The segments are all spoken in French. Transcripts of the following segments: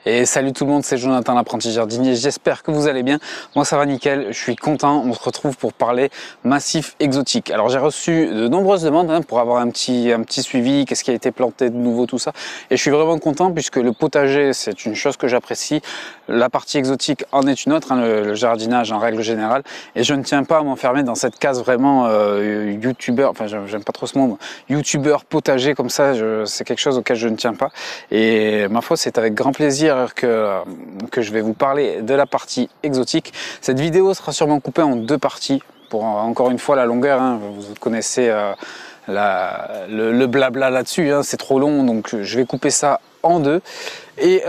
Et salut tout le monde, c'est Jonathan l'apprenti jardinier, j'espère que vous allez bien. Moi ça va nickel, je suis content, on se retrouve pour parler massif exotique. Alors j'ai reçu de nombreuses demandes pour avoir un petit suivi, qu'est-ce qui a été planté de nouveau, tout ça. Et je suis vraiment content puisque le potager c'est une chose que j'apprécie, la partie exotique en est une autre, le jardinage en règle générale. Et je ne tiens pas à m'enfermer dans cette case vraiment youtubeur, enfin j'aime pas trop ce mot, youtubeur potager comme ça, c'est quelque chose auquel je ne tiens pas. Et ma foi c'est avec grand plaisir que je vais vous parler de la partie exotique. Cette vidéo sera sûrement coupée en deux parties pour encore une fois la longueur, vous connaissez le blabla là-dessus, c'est trop long, donc je vais couper ça en deux. Et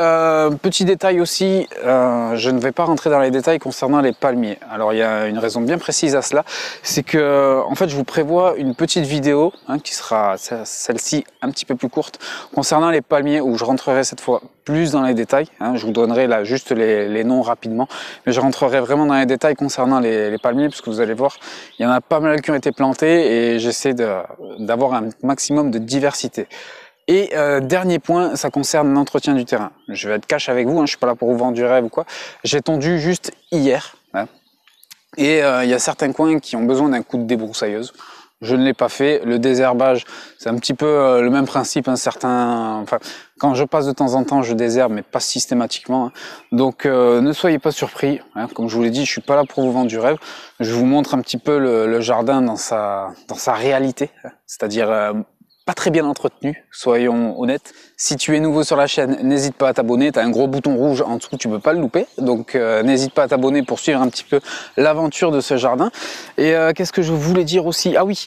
petit détail aussi, je ne vais pas rentrer dans les détails concernant les palmiers. Alors il y a une raison bien précise à cela, c'est que en fait je vous prévois une petite vidéo qui sera celle-ci un petit peu plus courte concernant les palmiers, où je rentrerai cette fois plus dans les détails. Je vous donnerai là juste les noms rapidement, mais je rentrerai vraiment dans les détails concernant les palmiers, parce que vous allez voir, il y en a pas mal qui ont été plantés et j'essaie d'avoir un maximum de diversité. Et dernier point, ça concerne l'entretien du terrain. Je vais être cash avec vous, je suis pas là pour vous vendre du rêve ou quoi. J'ai tondu juste hier, et il y a certains coins qui ont besoin d'un coup de débroussailleuse. Je ne l'ai pas fait. Le désherbage, c'est un petit peu le même principe. Quand je passe de temps en temps, je désherbe, mais pas systématiquement. Donc ne soyez pas surpris. Comme je vous l'ai dit, je suis pas là pour vous vendre du rêve. Je vous montre un petit peu le jardin dans sa réalité, c'est-à-dire pas très bien entretenu, soyons honnêtes. Si tu es nouveau sur la chaîne, n'hésite pas à t'abonner, tu as un gros bouton rouge en dessous, tu peux pas le louper, donc n'hésite pas à t'abonner pour suivre un petit peu l'aventure de ce jardin. Et qu'est-ce que je voulais dire aussi? Ah oui,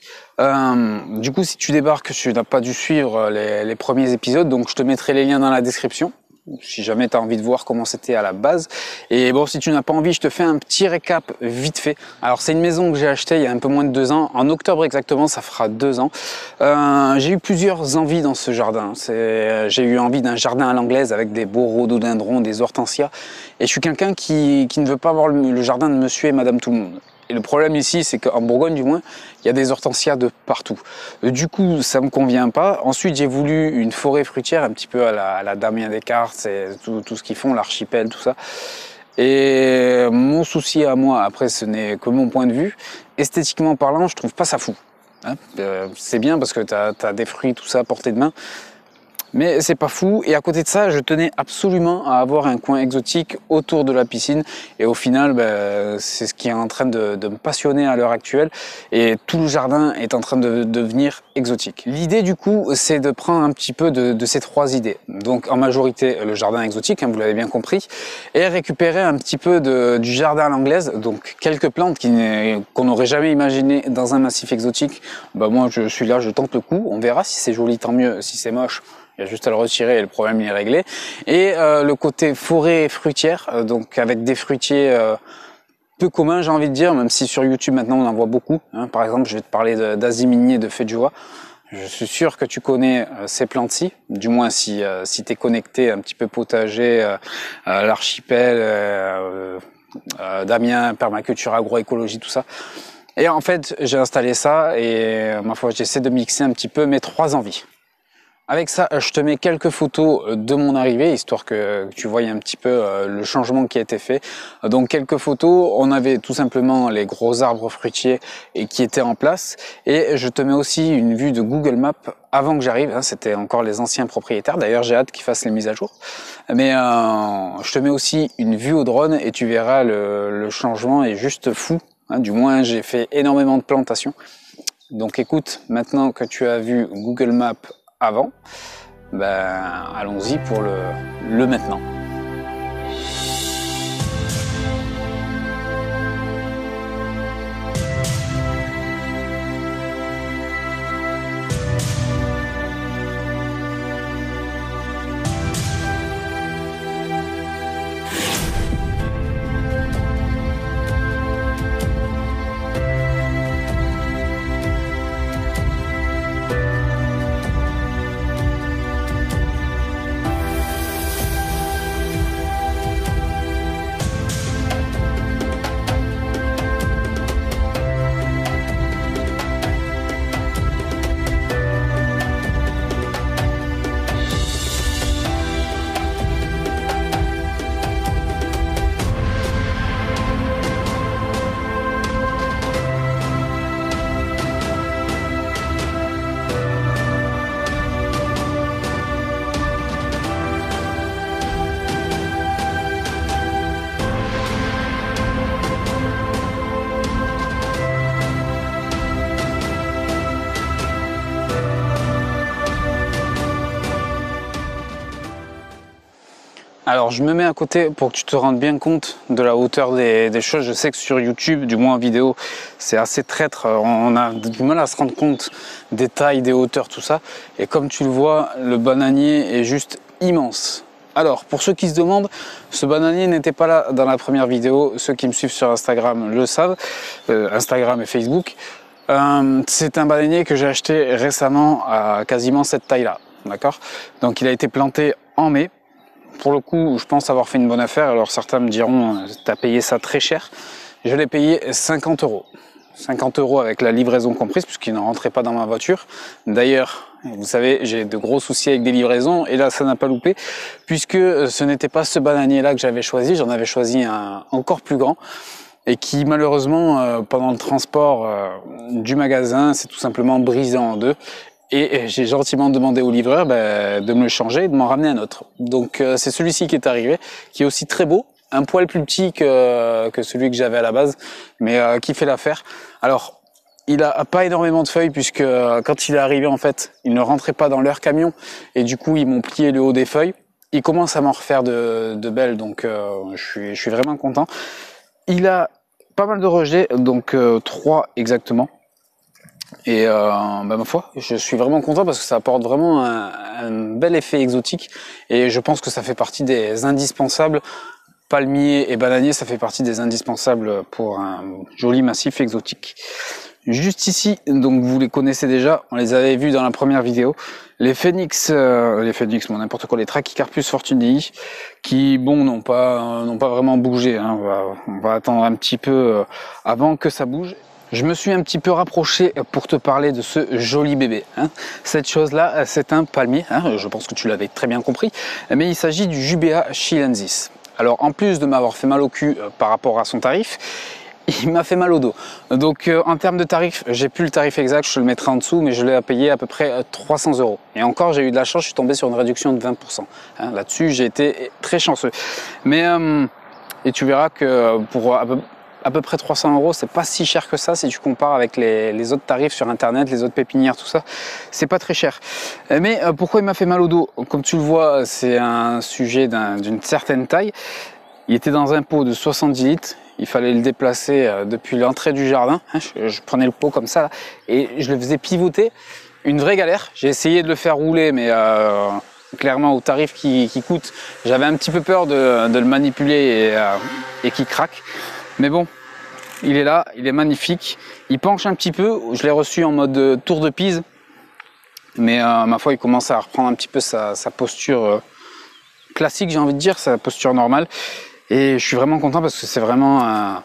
du coup si tu débarques, tu n'as pas dû suivre les premiers épisodes, donc je te mettrai les liens dans la description, si jamais tu as envie de voir comment c'était à la base. Et bon, si tu n'as pas envie, je te fais un petit récap vite fait. Alors c'est une maison que j'ai achetée il y a un peu moins de 2 ans, en octobre exactement, ça fera 2 ans. J'ai eu plusieurs envies dans ce jardin. J'ai eu envie d'un jardin à l'anglaise avec des beaux rhododendrons, des hortensias. Et je suis quelqu'un qui ne veut pas avoir le jardin de monsieur et madame tout le monde. Et le problème ici, c'est qu'en Bourgogne, du moins, il y a des hortensias de partout. Du coup, ça me convient pas. Ensuite, j'ai voulu une forêt fruitière, un petit peu à la Damien Descartes, c'est tout ce qu'ils font, l'archipel, tout ça. Et mon souci à moi, après, ce n'est que mon point de vue, esthétiquement parlant, je trouve pas ça fou. C'est bien parce que t'as des fruits, tout ça, à portée de main. Mais c'est pas fou, et à côté de ça, je tenais absolument à avoir un coin exotique autour de la piscine, et au final, c'est ce qui est en train de me passionner à l'heure actuelle, et tout le jardin est en train de devenir exotique. L'idée du coup, c'est de prendre un petit peu de ces trois idées. Donc en majorité, le jardin exotique, vous l'avez bien compris, et récupérer un petit peu du jardin à l'anglaise, donc quelques plantes qu'on n'aurait jamais imaginé dans un massif exotique. Moi je suis là, je tente le coup, on verra si c'est joli, tant mieux, si c'est moche, il y a juste à le retirer et le problème il est réglé. Et le côté forêt fruitière, donc avec des fruitiers peu communs, j'ai envie de dire, même si sur YouTube maintenant on en voit beaucoup. Par exemple, je vais te parler d'Asie minier de Feijoa. Je suis sûr que tu connais ces plantes-ci, du moins si tu es connecté un petit peu potager, l'archipel, Damien, permaculture, agroécologie, tout ça. Et en fait, j'ai installé ça et ma foi, j'essaie de mixer un petit peu mes trois envies. Avec ça, je te mets quelques photos de mon arrivée, histoire que tu voyes un petit peu le changement qui a été fait. Donc quelques photos, on avait tout simplement les gros arbres fruitiers et qui étaient en place. Et je te mets aussi une vue de Google Maps avant que j'arrive, c'était encore les anciens propriétaires. D'ailleurs, j'ai hâte qu'ils fassent les mises à jour. Mais je te mets aussi une vue au drone et tu verras le changement est juste fou. Du moins, j'ai fait énormément de plantations. Donc écoute, maintenant que tu as vu Google Maps avant, allons-y pour le maintenant. Alors je me mets à côté pour que tu te rendes bien compte de la hauteur des choses. Je sais que sur YouTube, du moins en vidéo, c'est assez traître. On a du mal à se rendre compte des tailles, des hauteurs, tout ça. Et comme tu le vois, le bananier est juste immense. Alors pour ceux qui se demandent, ce bananier n'était pas là dans la première vidéo. Ceux qui me suivent sur Instagram le savent, Instagram et Facebook. C'est un bananier que j'ai acheté récemment à quasiment cette taille-là. D'accord? Donc il a été planté en mai. Pour le coup, je pense avoir fait une bonne affaire. Alors certains me diront, tu as payé ça très cher. Je l'ai payé 50 euros. 50 euros avec la livraison comprise, puisqu'il ne rentrait pas dans ma voiture. D'ailleurs, vous savez, j'ai de gros soucis avec des livraisons, et là, ça n'a pas loupé, puisque ce n'était pas ce bananier-là que j'avais choisi. J'en avais choisi un encore plus grand, et qui malheureusement, pendant le transport du magasin, s'est tout simplement brisé en deux. Et j'ai gentiment demandé au livreur de me le changer et de m'en ramener un autre. Donc c'est celui-ci qui est arrivé, qui est aussi très beau, un poil plus petit que celui que j'avais à la base, mais qui fait l'affaire. Alors, il a pas énormément de feuilles puisque quand il est arrivé, en fait, il ne rentrait pas dans leur camion et du coup, ils m'ont plié le haut des feuilles. Il commence à m'en refaire de belles, donc je suis vraiment content. Il a pas mal de rejets, donc 3 exactement. Et ma foi, je suis vraiment content parce que ça apporte vraiment un bel effet exotique et je pense que ça fait partie des indispensables. Palmier et bananier, ça fait partie des indispensables pour un joli massif exotique. Juste ici, donc vous les connaissez déjà, on les avait vus dans la première vidéo, les phénix, bon n'importe quoi, les Trachycarpus fortunei, qui bon n'ont pas vraiment bougé, hein. On va attendre un petit peu avant que ça bouge. Je me suis un petit peu rapproché pour te parler de ce joli bébé, hein. Cette chose-là, c'est un palmier, hein, je pense que tu l'avais très bien compris, mais il s'agit du Jubea chilensis. Alors en plus de m'avoir fait mal au cul par rapport à son tarif, il m'a fait mal au dos. Donc en termes de tarif, j'ai plus le tarif exact, je te le mettrai en dessous, mais je l'ai payé à peu près 300 euros. Et encore, j'ai eu de la chance, je suis tombé sur une réduction de 20%. Hein, là-dessus, j'ai été très chanceux. Mais et tu verras que pour à peu près 300 euros, c'est pas si cher que ça si tu compares avec les autres tarifs sur internet, les autres pépinières, tout ça, c'est pas très cher. Mais pourquoi il m'a fait mal au dos? Comme tu le vois, c'est un sujet d'une certaine taille. Il était dans un pot de 70 litres, il fallait le déplacer depuis l'entrée du jardin. Je prenais le pot comme ça là, et je le faisais pivoter, une vraie galère. J'ai essayé de le faire rouler, mais clairement au tarif qui coûte, j'avais un petit peu peur de le manipuler et qu'il craque. Mais bon, il est là, il est magnifique. Il penche un petit peu, je l'ai reçu en mode tour de Pise. Mais ma foi, il commence à reprendre un petit peu sa posture classique, j'ai envie de dire, sa posture normale. Et je suis vraiment content parce que c'est vraiment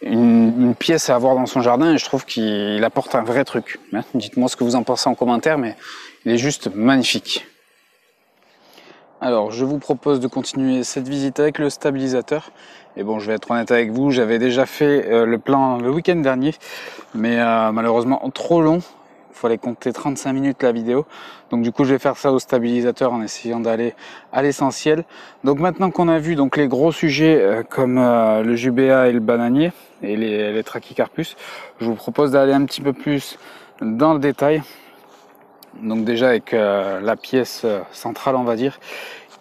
une pièce à avoir dans son jardin et je trouve qu'il apporte un vrai truc. Dites-moi ce que vous en pensez en commentaire, mais il est juste magnifique. Alors, je vous propose de continuer cette visite avec le stabilisateur. Et bon, je vais être honnête avec vous, j'avais déjà fait le plan le week-end dernier, mais malheureusement trop long. Il fallait compter 35 minutes la vidéo. Donc du coup, je vais faire ça au stabilisateur en essayant d'aller à l'essentiel. Donc maintenant qu'on a vu donc les gros sujets comme le Jubea et le bananier et les Trachycarpus, je vous propose d'aller un petit peu plus dans le détail. Donc déjà avec la pièce centrale, on va dire,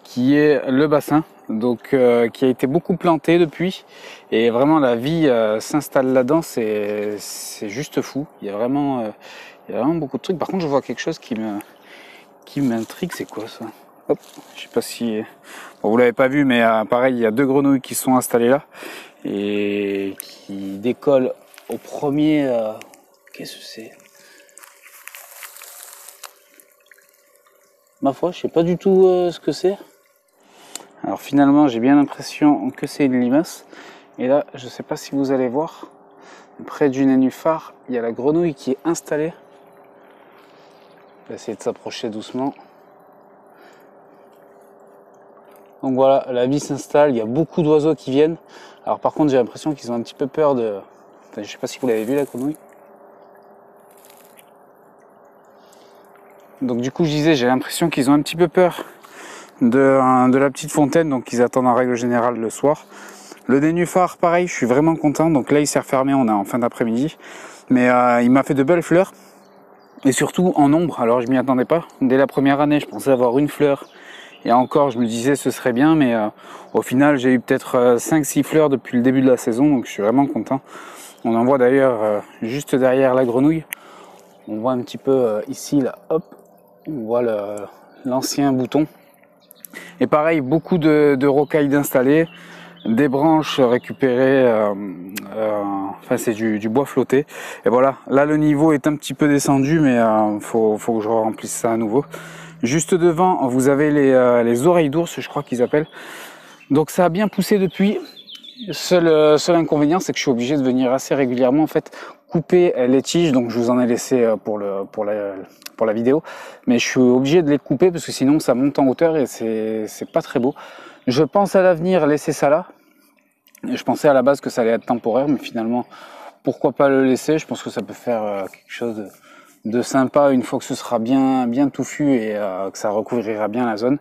qui est le bassin, donc qui a été beaucoup planté depuis, et vraiment la vie s'installe là-dedans, c'est juste fou. Il y a vraiment beaucoup de trucs. Par contre, je vois quelque chose qui m'intrigue. C'est quoi ça? Hop, je sais pas si bon, vous l'avez pas vu, mais pareil, il y a 2 grenouilles qui sont installées là et qui décollent au premier. Qu'est-ce que c'est? Ma foi, je sais pas du tout ce que c'est. Alors finalement, j'ai bien l'impression que c'est une limace. Et là, je sais pas si vous allez voir, près du nénuphar, il y a la grenouille qui est installée. On va essayer de s'approcher doucement. Donc voilà, la vie s'installe, il y a beaucoup d'oiseaux qui viennent. Alors par contre, j'ai l'impression qu'ils ont un petit peu peur de... Enfin, je sais pas si vous l'avez vu, la grenouille. Donc du coup, je disais, j'ai l'impression qu'ils ont un petit peu peur de la petite fontaine, donc ils attendent en règle générale le soir. Le nénuphar, pareil, je suis vraiment content. Donc là, il s'est refermé, on est en fin d'après-midi. Mais il m'a fait de belles fleurs. Et surtout en nombre, alors je m'y attendais pas. Dès la première année, je pensais avoir une fleur Et encore, je me disais ce serait bien, mais au final, j'ai eu peut-être 5-6 fleurs depuis le début de la saison, donc je suis vraiment content. On en voit d'ailleurs juste derrière la grenouille. On voit un petit peu ici, là, hop, on voit l'ancien bouton. Et pareil, beaucoup de rocailles d'installer, des branches récupérées, enfin c'est du bois flotté. Et voilà, là le niveau est un petit peu descendu, mais faut que je remplisse ça à nouveau. Juste devant, vous avez les oreilles d'ours, je crois qu'ils appellent. Donc ça a bien poussé depuis. Seul inconvénient, c'est que je suis obligé de venir assez régulièrement en fait couper les tiges. Donc je vous en ai laissé pour la vidéo, mais je suis obligé de les couper parce que sinon ça monte en hauteur et c'est pas très beau. Je pense à l'avenir laisser ça là. Je pensais à la base que ça allait être temporaire, mais finalement pourquoi pas le laisser. Je pense que ça peut faire quelque chose de sympa une fois que ce sera bien touffu et que ça recouvrira bien la zone.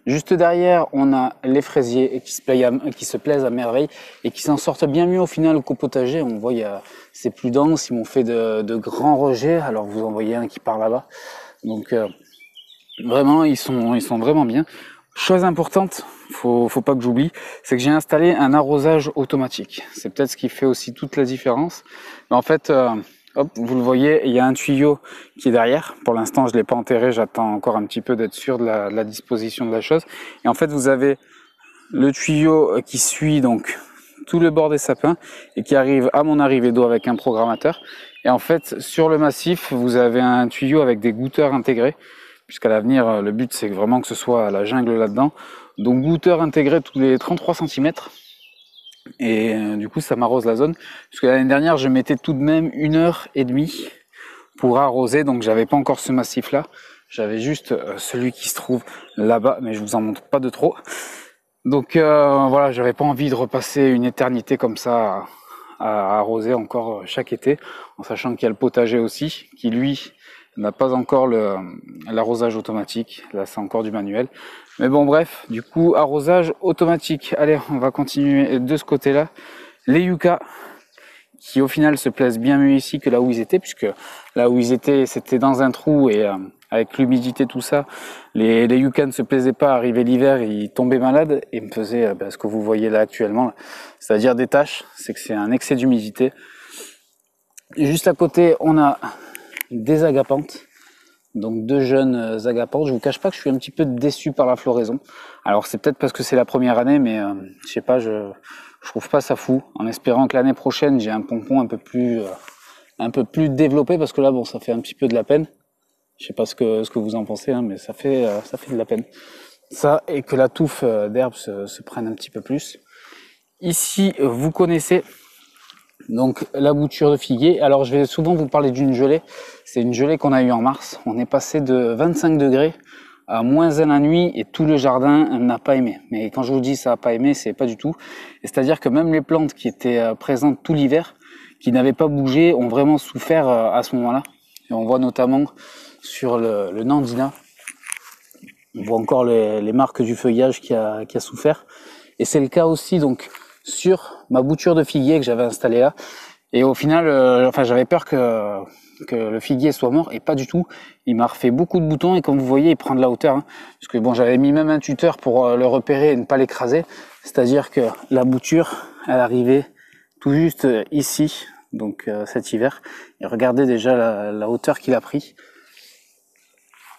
Juste derrière, on a les fraisiers qui se plaisent à merveille et qui s'en sortent bien mieux au final qu'au potager. On voit, c'est plus dense, ils m'ont fait de grands rejets. Alors vous en voyez un qui part là-bas. Donc vraiment, ils sont vraiment bien. Chose importante, faut pas que j'oublie, c'est que j'ai installé un arrosage automatique. C'est peut-être ce qui fait aussi toute la différence. Mais en fait, hop, vous le voyez, il y a un tuyau qui est derrière. Pour l'instant, je l'ai pas enterré, j'attends encore un petit peu d'être sûr de la disposition de la chose. Et en fait, vous avez le tuyau qui suit donc tout le bord des sapins et qui arrive à mon arrivée d'eau avec un programmateur. Et en fait, sur le massif, vous avez un tuyau avec des goutteurs intégrés, puisqu'à l'avenir, le but c'est vraiment que ce soit la jungle là-dedans. Donc goutteurs intégrés tous les 33 cm. Et du coup ça m'arrose la zone, puisque l'année dernière je mettais tout de même 1h30 pour arroser, donc j'avais pas encore ce massif là, j'avais juste celui qui se trouve là-bas, mais je vous en montre pas de trop. Donc voilà, j'avais pas envie de repasser une éternité comme ça à arroser encore chaque été, en sachant qu'il y a le potager aussi, qui lui n'a pas encore l'arrosage automatique, là c'est encore du manuel. Mais bon bref, du coup arrosage automatique. Allez, on va continuer de ce côté-là. Les yuccas, qui au final se plaisent bien mieux ici que là où ils étaient, puisque là où ils étaient c'était dans un trou et avec l'humidité tout ça, les yuccas ne se plaisaient pas. Arrivé l'hiver, ils tombaient malades et me faisaient ce que vous voyez là actuellement, c'est-à-dire des taches, c'est que c'est un excès d'humidité. Juste à côté, on a des agapantes, donc deux jeunes agapantes. Je vous cache pas que je suis un petit peu déçu par la floraison. Alors c'est peut-être parce que c'est la première année, mais je sais pas, je trouve pas ça fou. En espérant que l'année prochaine j'ai un pompon un peu plus développé, parce que là bon, ça fait un petit peu de la peine. Je sais pas ce que vous en pensez, hein, mais ça fait de la peine. Ça, et que la touffe d'herbe se prenne un petit peu plus. Ici, vous connaissez donc la bouture de figuier. Alors je vais souvent vous parler d'une gelée. C'est une gelée qu'on a eue en mars. On est passé de 25 degrés à -1 la nuit et tout le jardin n'a pas aimé. Mais quand je vous dis ça n'a pas aimé, c'est pas du tout. C'est-à-dire que même les plantes qui étaient présentes tout l'hiver, qui n'avaient pas bougé, ont vraiment souffert à ce moment-là. Et on voit notamment sur le Nandina, on voit encore les marques du feuillage qui a souffert. Et c'est le cas aussi donc sur ma bouture de figuier que j'avais installée là. Et au final, enfin j'avais peur que le figuier soit mort, et pas du tout. Il m'a refait beaucoup de boutons et comme vous voyez, il prend de la hauteur. Hein, parce que bon, j'avais mis même un tuteur pour le repérer et ne pas l'écraser. C'est-à-dire que la bouture, elle arrivait tout juste ici, donc cet hiver. Et regardez déjà la hauteur qu'il a pris.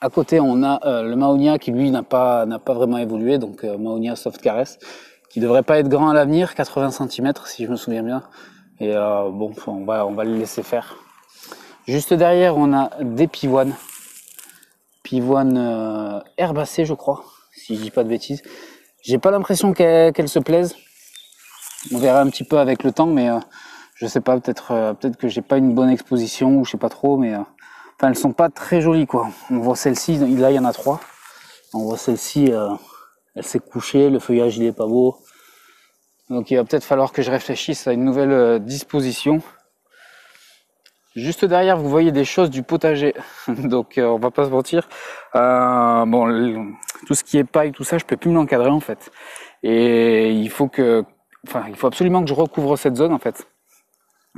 À côté, on a le Mahonia qui lui n'a pas vraiment évolué, donc Mahonia Soft Caress, qui devrait pas être grand à l'avenir, 80 cm si je me souviens bien. Et bon, on va le laisser faire. Juste derrière, on a des pivoines. Pivoines herbacées, je crois, si je dis pas de bêtises. J'ai pas l'impression qu'elles se plaisent. On verra un petit peu avec le temps, mais je sais pas, peut-être que j'ai pas une bonne exposition ou je sais pas trop, mais enfin, elles sont pas très jolies quoi. On voit celle-ci, là il y en a 3. On voit celle-ci, elle s'est couchée, le feuillage il est pas beau. Donc il va peut-être falloir que je réfléchisse à une nouvelle disposition. Juste derrière, vous voyez des choses du potager. Donc on va pas se mentir. Bon, tout ce qui est paille, tout ça, je peux plus me l'encadrer en fait. Et il faut absolument que je recouvre cette zone en fait.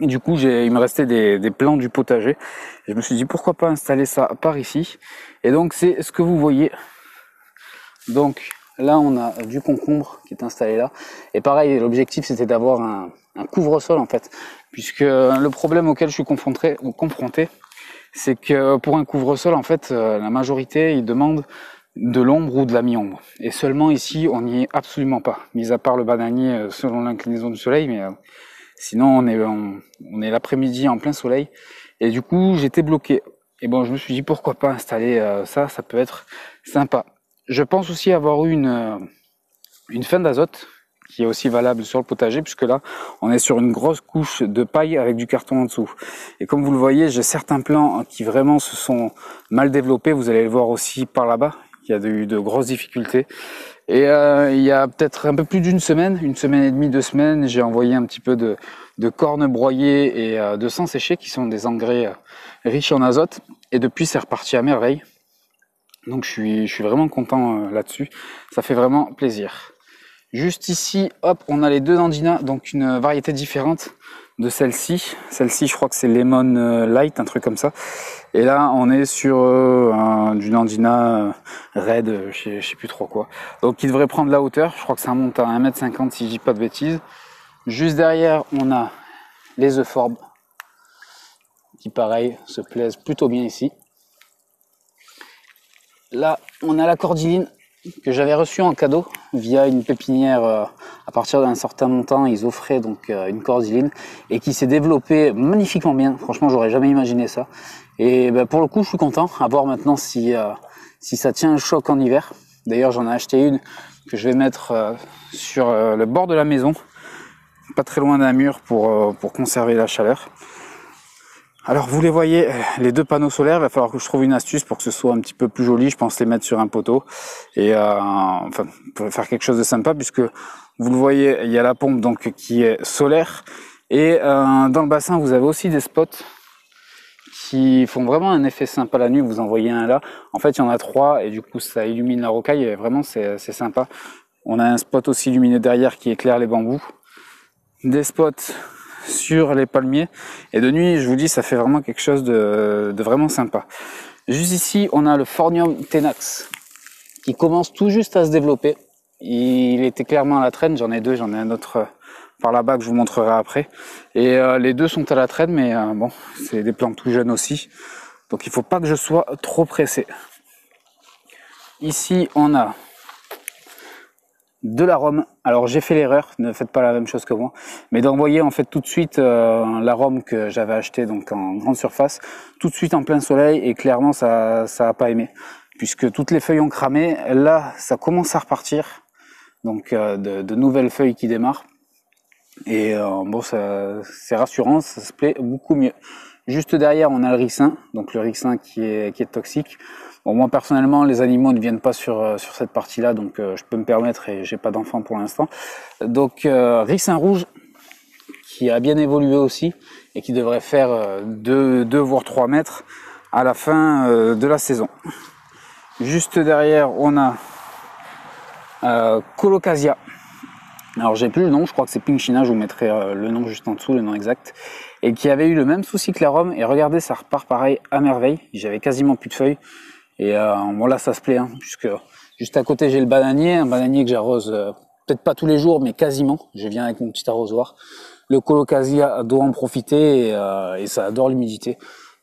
Et du coup, il me restait des plants du potager. Et je me suis dit pourquoi pas installer ça par ici. Et donc c'est ce que vous voyez Donc là on a du concombre qui est installé là. Et pareil, l'objectif c'était d'avoir un couvre-sol en fait. Puisque le problème auquel je suis confronté c'est que pour un couvre-sol en fait la majorité ils demandent de l'ombre ou de la mi-ombre. Et seulement ici, on n'y est absolument pas. Mis à part le bananier selon l'inclinaison du soleil, mais sinon on est l'après-midi en plein soleil. Et du coup, j'étais bloqué. Et bon, je me suis dit pourquoi pas installer ça peut être sympa. Je pense aussi avoir eu une fin d'azote qui est aussi valable sur le potager, puisque là, on est sur une grosse couche de paille avec du carton en dessous. Et comme vous le voyez, j'ai certains plants qui vraiment se sont mal développés. Vous allez le voir aussi par là-bas. Il y a eu de grosses difficultés. Et il y a peut-être un peu plus d'une semaine, une semaine et demie, 2 semaines, j'ai envoyé un petit peu de cornes broyées et de sang séché, qui sont des engrais riches en azote. Et depuis, c'est reparti à merveille. Donc je suis vraiment content là-dessus. Ça fait vraiment plaisir. Juste ici, hop, on a les deux Nandina, donc une variété différente de celle-ci. Celle-ci, je crois que c'est Lemon Light, un truc comme ça. Et là, on est sur du Nandina Red, je sais plus trop quoi. Donc, il devrait prendre la hauteur. Je crois que ça monte à 1,50 m si je dis pas de bêtises. Juste derrière, on a les euphorbes qui, pareil, se plaisent plutôt bien ici. Là, on a la cordyline que j'avais reçue en cadeau via une pépinière. À partir d'un certain montant, ils offraient donc une cordyline et qui s'est développée magnifiquement bien. Franchement, j'aurais jamais imaginé ça. Et ben, pour le coup, je suis content à voir maintenant si ça tient le choc en hiver. D'ailleurs, j'en ai acheté une que je vais mettre sur le bord de la maison, pas très loin d'un mur pour conserver la chaleur. Alors vous les voyez, les deux panneaux solaires, il va falloir que je trouve une astuce pour que ce soit un petit peu plus joli. Je pense les mettre sur un poteau et enfin pour faire quelque chose de sympa, puisque vous le voyez, il y a la pompe donc qui est solaire et dans le bassin vous avez aussi des spots qui font vraiment un effet sympa la nuit. Vous en voyez un là, en fait il y en a 3 et du coup ça illumine la rocaille et vraiment c'est sympa. On a un spot aussi lumineux derrière qui éclaire les bambous, des spots sur les palmiers et de nuit, je vous dis, ça fait vraiment quelque chose de vraiment sympa. Juste ici, on a le Phornium tenax qui commence tout juste à se développer. Il était clairement à la traîne, j'en ai deux, j'en ai un autre par là-bas que je vous montrerai après. Et les deux sont à la traîne, mais bon, c'est des plantes tout jeunes aussi. Donc il faut pas que je sois trop pressé. Ici, on a de l'arôme. Alors j'ai fait l'erreur, ne faites pas la même chose que moi, mais d'envoyer en fait tout de suite l'arôme que j'avais acheté donc en grande surface, tout de suite en plein soleil, et clairement ça a pas aimé, puisque toutes les feuilles ont cramé. Là ça commence à repartir, donc de nouvelles feuilles qui démarrent, et bon, c'est rassurant, ça se plaît beaucoup mieux. Juste derrière on a le ricin, donc le ricin qui est toxique. Bon, moi personnellement, les animaux ne viennent pas sur cette partie-là, donc je peux me permettre, et j'ai pas d'enfant pour l'instant. Donc ricin rouge qui a bien évolué aussi et qui devrait faire 2 voire 3 mètres à la fin de la saison. Juste derrière, on a Colocasia. Alors j'ai plus le nom, je crois que c'est Pink China, je vous mettrai le nom juste en dessous, le nom exact. Et qui avait eu le même souci que l'arôme, et regardez, ça repart pareil à merveille. J'avais quasiment plus de feuilles. Et bon là ça se plaît, hein, puisque juste à côté j'ai le bananier, un bananier que j'arrose peut-être pas tous les jours, mais quasiment. Je viens avec mon petit arrosoir. Le Colocasia doit en profiter et ça adore l'humidité.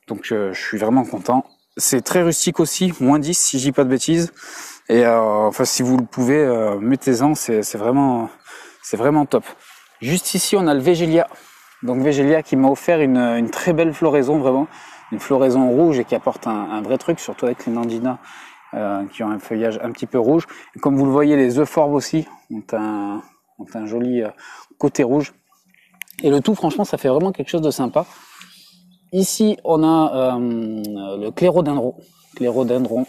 Donc je suis vraiment content. C'est très rustique aussi, moins 10 si je dis pas de bêtises. Et enfin si vous le pouvez, mettez-en, c'est vraiment top. Juste ici on a le Végélia. Donc Végélia qui m'a offert une très belle floraison, vraiment. Une floraison rouge et qui apporte un vrai truc, surtout avec les Nandina qui ont un feuillage un petit peu rouge. Et comme vous le voyez, les euphorbes aussi ont un joli côté rouge. Et le tout, franchement, ça fait vraiment quelque chose de sympa. Ici, on a le clérodendron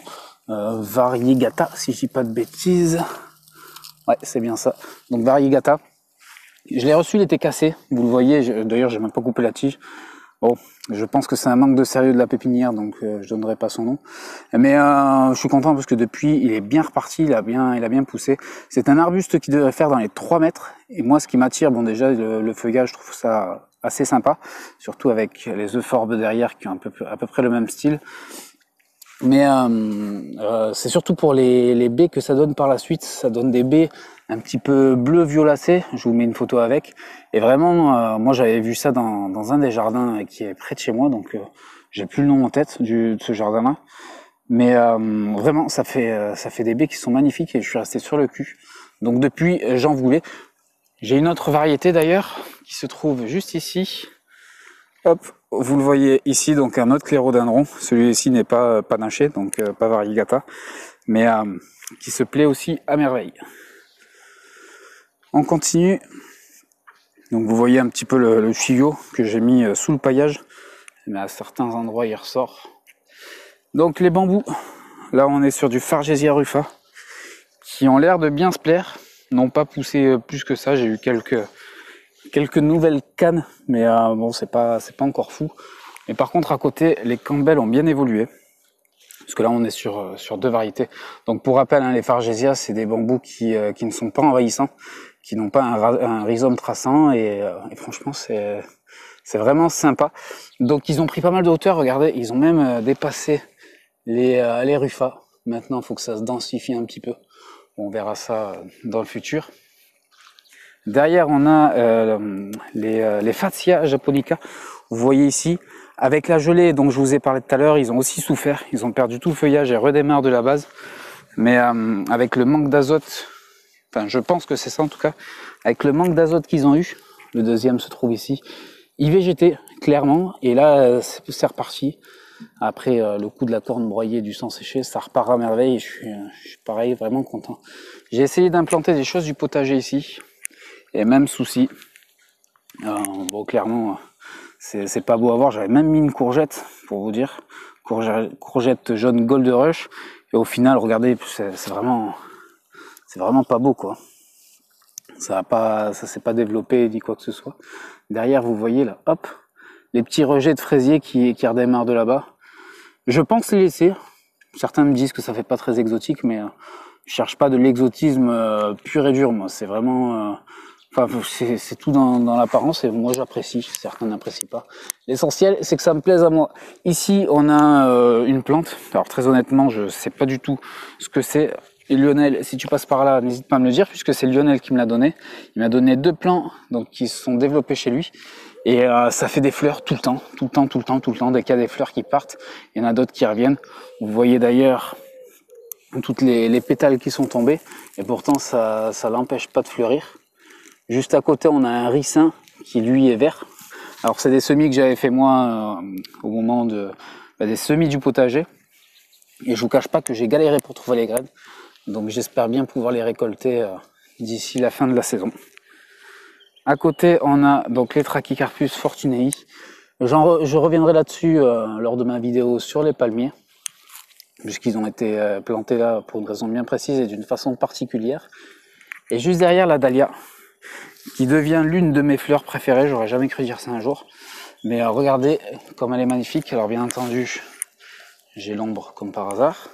variegata, si je dis pas de bêtises. Ouais, c'est bien ça. Donc variegata. Je l'ai reçu, il était cassé. Vous le voyez, d'ailleurs, j'ai même pas coupé la tige. Bon, je pense que c'est un manque de sérieux de la pépinière, donc je donnerai pas son nom. Mais je suis content parce que depuis, il est bien reparti, il a bien poussé. C'est un arbuste qui devrait faire dans les 3 mètres. Et moi, ce qui m'attire, bon déjà, le feuillage, je trouve ça assez sympa. Surtout avec les euphorbes derrière qui ont à peu près le même style. Mais c'est surtout pour les baies que ça donne par la suite. Ça donne des baies un petit peu bleu violacé. Je vous mets une photo avec. Et vraiment, moi j'avais vu ça dans un des jardins qui est près de chez moi. Donc j'ai plus le nom en tête de ce jardin-là. Mais vraiment, ça fait des baies qui sont magnifiques et je suis resté sur le cul. Donc depuis, j'en voulais. J'ai une autre variété d'ailleurs qui se trouve juste ici. Hop, vous le voyez ici, donc un autre clérodendron. Celui-ci n'est pas panaché, donc pas variegata, mais qui se plaît aussi à merveille. On continue. Donc vous voyez un petit peu le tuyau que j'ai mis sous le paillage, mais à certains endroits il ressort. Donc les bambous, là on est sur du Fargesia rufa, qui ont l'air de bien se plaire, n'ont pas poussé plus que ça. J'ai eu quelques nouvelles cannes, mais bon c'est pas encore fou. Mais par contre à côté les campbell ont bien évolué, parce que là on est sur deux variétés. Donc pour rappel, hein, les Fargesia c'est des bambous qui ne sont pas envahissants, qui n'ont pas un rhizome traçant, et franchement c'est vraiment sympa. Donc ils ont pris pas mal de hauteur, regardez, ils ont même dépassé les rufas. Maintenant il faut que ça se densifie un petit peu, on verra ça dans le futur. Derrière on a les Fatsia japonica, vous voyez ici, avec la gelée dont je vous ai parlé tout à l'heure, ils ont aussi souffert, ils ont perdu tout le feuillage et redémarrent de la base, mais avec le manque d'azote, enfin je pense que c'est ça en tout cas, avec le manque d'azote qu'ils ont eu, le deuxième se trouve ici, ils végétaient clairement, et là c'est reparti. Après le coup de la corne broyée, du sang séché, ça repart à merveille, et je suis pareil, vraiment content. J'ai essayé d'implanter des choses du potager ici, et même souci, bon clairement c'est pas beau à voir. J'avais même mis une courgette pour vous dire, courgette jaune Gold Rush, et au final regardez, c'est vraiment pas beau quoi. Ça s'est pas développé ni quoi que ce soit. Derrière vous voyez là, hop, les petits rejets de fraisier qui redémarrent de là-bas. Je pense les laisser. Certains me disent que ça fait pas très exotique, mais je cherche pas de l'exotisme pur et dur. Moi, c'est vraiment, c'est tout dans l'apparence, et moi j'apprécie. Certains n'apprécient pas. L'essentiel, c'est que ça me plaise à moi. Ici, on a une plante. Alors très honnêtement, je sais pas du tout ce que c'est. Et Lionel, si tu passes par là, n'hésite pas à me le dire, puisque c'est Lionel qui me l'a donné. Il m'a donné 2 plants, donc qui se sont développés chez lui. Et ça fait des fleurs tout le temps. Dès qu'il y a des fleurs qui partent, il y en a d'autres qui reviennent. Vous voyez d'ailleurs toutes les pétales qui sont tombés, et pourtant ça l'empêche pas de fleurir. Juste à côté, on a un ricin qui lui est vert. Alors c'est des semis que j'avais fait moi au moment des semis du potager. Et je vous cache pas que j'ai galéré pour trouver les graines. Donc j'espère bien pouvoir les récolter d'ici la fin de la saison. À côté, on a donc les Trachycarpus fortunei. Je reviendrai là-dessus lors de ma vidéo sur les palmiers, puisqu'ils ont été plantés là pour une raison bien précise et d'une façon particulière. Et juste derrière, la dahlia, qui devient l'une de mes fleurs préférées. J'aurais jamais cru dire ça un jour. Mais regardez comme elle est magnifique. Alors bien entendu, j'ai l'ombre comme par hasard.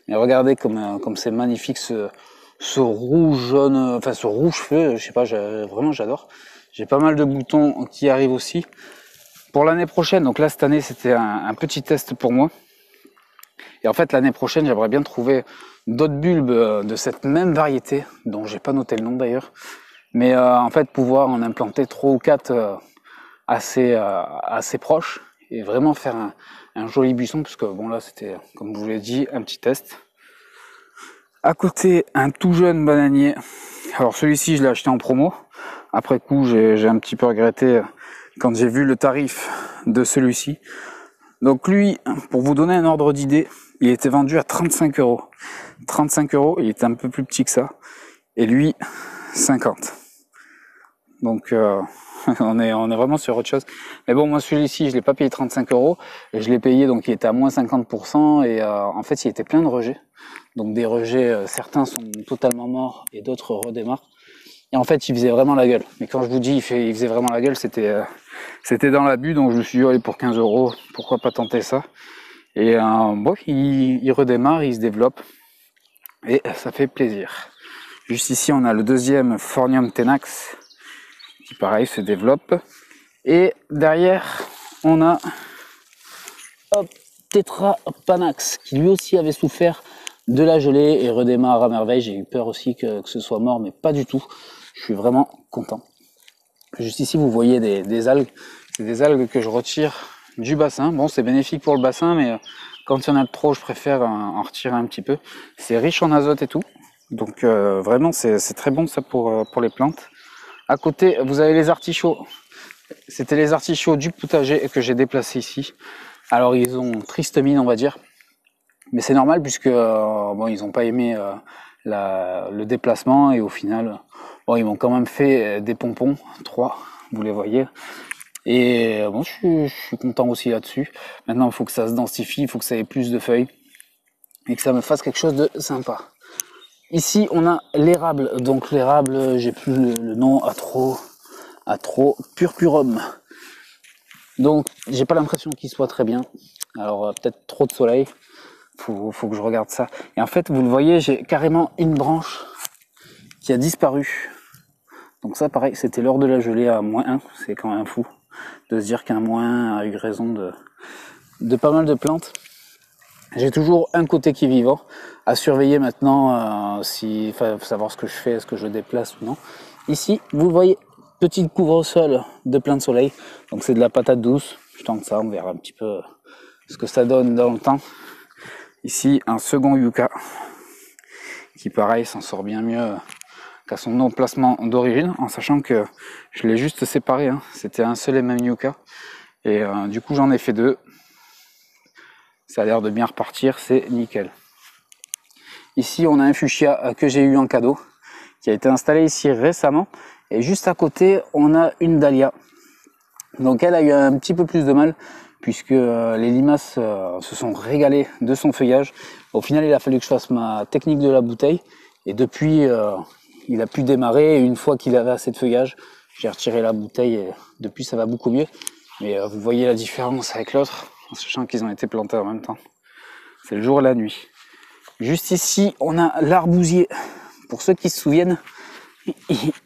Mais regardez comme c'est magnifique ce rouge jaune, enfin ce rouge feu, je sais pas, vraiment j'adore. J'ai pas mal de boutons qui arrivent aussi. Pour l'année prochaine, donc là cette année c'était un petit test pour moi. Et en fait l'année prochaine j'aimerais bien trouver d'autres bulbes de cette même variété, dont j'ai pas noté le nom d'ailleurs. Mais en fait pouvoir en implanter 3 ou 4 assez proches, et vraiment faire un joli buisson, parce que bon là c'était, comme je vous l'ai dit, un petit test. À côté, un tout jeune bananier. Alors celui-ci je l'ai acheté en promo. Après coup j'ai un petit peu regretté quand j'ai vu le tarif de celui-ci. Donc lui, pour vous donner un ordre d'idée, il était vendu à 35 €. 35 €, il était un peu plus petit que ça. Et lui, 50. Donc on est vraiment sur autre chose. Mais bon, moi celui-ci, je l'ai pas payé 35 €. Je l'ai payé, donc il était à moins 50%. Et en fait, il était plein de rejets. Donc des rejets, certains sont totalement morts et d'autres redémarrent. Et en fait, il faisait vraiment la gueule. Mais quand je vous dis il faisait vraiment la gueule, c'était dans l'abus. Donc je me suis dit, allez, pour 15 €, pourquoi pas tenter ça. Et bon, il redémarre, il se développe. Et ça fait plaisir. Juste ici, on a le deuxième Phornium tenax, qui pareil se développe. Et derrière, on a Tetra Panax qui lui aussi avait souffert de la gelée et redémarre à merveille. J'ai eu peur aussi que ce soit mort, mais pas du tout. Je suis vraiment content. Juste ici, vous voyez des algues. C'est des algues que je retire du bassin. Bon, c'est bénéfique pour le bassin, mais quand il y en a de trop, je préfère en retirer un petit peu. C'est riche en azote et tout. Donc vraiment, c'est très bon ça pour les plantes. À côté, vous avez les artichauts. C'était les artichauts du potager que j'ai déplacés ici. Alors, ils ont triste mine, on va dire. Mais c'est normal puisque bon, ils n'ont pas aimé le déplacement. Et au final, bon, ils m'ont quand même fait des pompons. 3, vous les voyez. Et bon, je suis content aussi là-dessus. Maintenant, il faut que ça se densifie, il faut que ça ait plus de feuilles. Et que ça me fasse quelque chose de sympa. Ici, on a l'érable. Donc l'érable, j'ai plus le nom, Atro purpurum. Donc, j'ai pas l'impression qu'il soit très bien. Alors, peut-être trop de soleil. Faut que je regarde ça. Et en fait, vous le voyez, j'ai carrément une branche qui a disparu. Donc ça, pareil, c'était lors de la gelée à -1. C'est quand même fou de se dire qu'un -1 a eu raison de pas mal de plantes. J'ai toujours un côté qui est vivant. À surveiller maintenant, faut savoir ce que je fais, est-ce que je déplace ou non. Ici, vous le voyez, petit couvre-sol de plein de soleil. Donc c'est de la patate douce. Je tente ça, on verra un petit peu ce que ça donne dans le temps. Ici, un second yucca qui, pareil, s'en sort bien mieux qu'à son emplacement d'origine, en sachant que je l'ai juste séparé. Hein. C'était un seul et même yucca. Et du coup, j'en ai fait 2. Ça a l'air de bien repartir, c'est nickel. Ici, on a un fuchsia que j'ai eu en cadeau, qui a été installé ici récemment. Et juste à côté, on a une dahlia. Donc elle a eu un petit peu plus de mal, puisque les limaces se sont régalées de son feuillage. Au final, il a fallu que je fasse ma technique de la bouteille. Et depuis, il a pu démarrer. Et une fois qu'il avait assez de feuillage, j'ai retiré la bouteille. Et depuis, ça va beaucoup mieux. Mais vous voyez la différence avec l'autre, en sachant qu'ils ont été plantés en même temps. C'est le jour et la nuit. Juste ici, on a l'arbousier. Pour ceux qui se souviennent,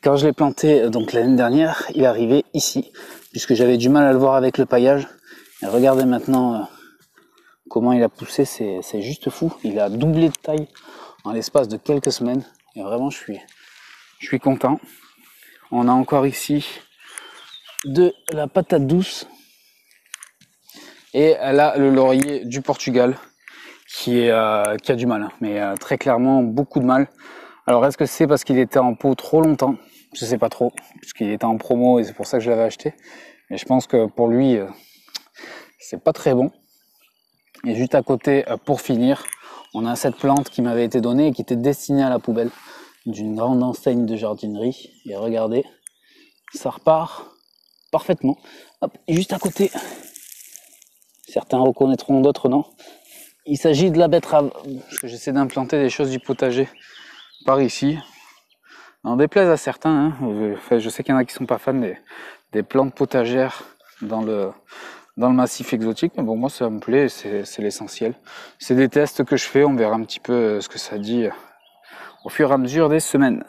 quand je l'ai planté donc l'année dernière, il arrivait ici, puisque j'avais du mal à le voir avec le paillage. Et regardez maintenant comment il a poussé, c'est juste fou. Il a doublé de taille en l'espace de quelques semaines. Et vraiment, je suis content. On a encore ici de la patate douce. Et là, le laurier du Portugal, qui a du mal, hein, mais très clairement beaucoup de mal. Alors est-ce que c'est parce qu'il était en pot trop longtemps? Je sais pas trop, puisqu'il était en promo et c'est pour ça que je l'avais acheté. Mais je pense que pour lui, c'est pas très bon. Et juste à côté, pour finir, on a cette plante qui m'avait été donnée et qui était destinée à la poubelle d'une grande enseigne de jardinerie. Et regardez, ça repart parfaitement. Hop, et juste à côté, certains reconnaîtront, d'autres non. Il s'agit de la betterave, parce que j'essaie d'implanter des choses du potager par ici. En déplaise à certains, hein, je sais qu'il y en a qui sont pas fans des plantes potagères dans le massif exotique, mais bon, moi ça me plaît, c'est l'essentiel. C'est des tests que je fais, on verra un petit peu ce que ça dit au fur et à mesure des semaines.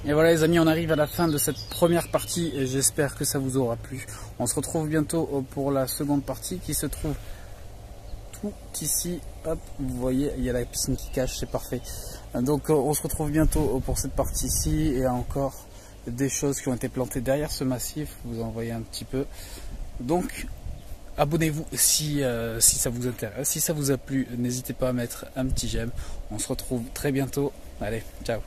Et voilà les amis, on arrive à la fin de cette première partie et j'espère que ça vous aura plu. On se retrouve bientôt pour la seconde partie qui se trouve tout ici. Hop, vous voyez, il y a la piscine qui cache, c'est parfait. Donc on se retrouve bientôt pour cette partie-ci et encore des choses qui ont été plantées derrière ce massif. Vous en voyez un petit peu. Donc abonnez-vous si ça vous intéresse. Si ça vous a plu, n'hésitez pas à mettre un petit j'aime. On se retrouve très bientôt. Allez, ciao.